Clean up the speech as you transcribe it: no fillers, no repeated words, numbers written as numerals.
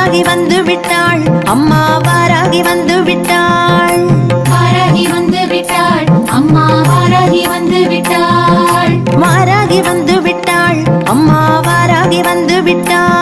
வாராகி வந்து விட்டாள், அம்மா வாராகி வந்து விட்டாள். வாராகி வந்து விட்டாள், அம்மா வாராகி வந்து விட்டாள். வாராகி வந்து விட்டாள், அம்மா வாராகி வந்து விட்டாள்.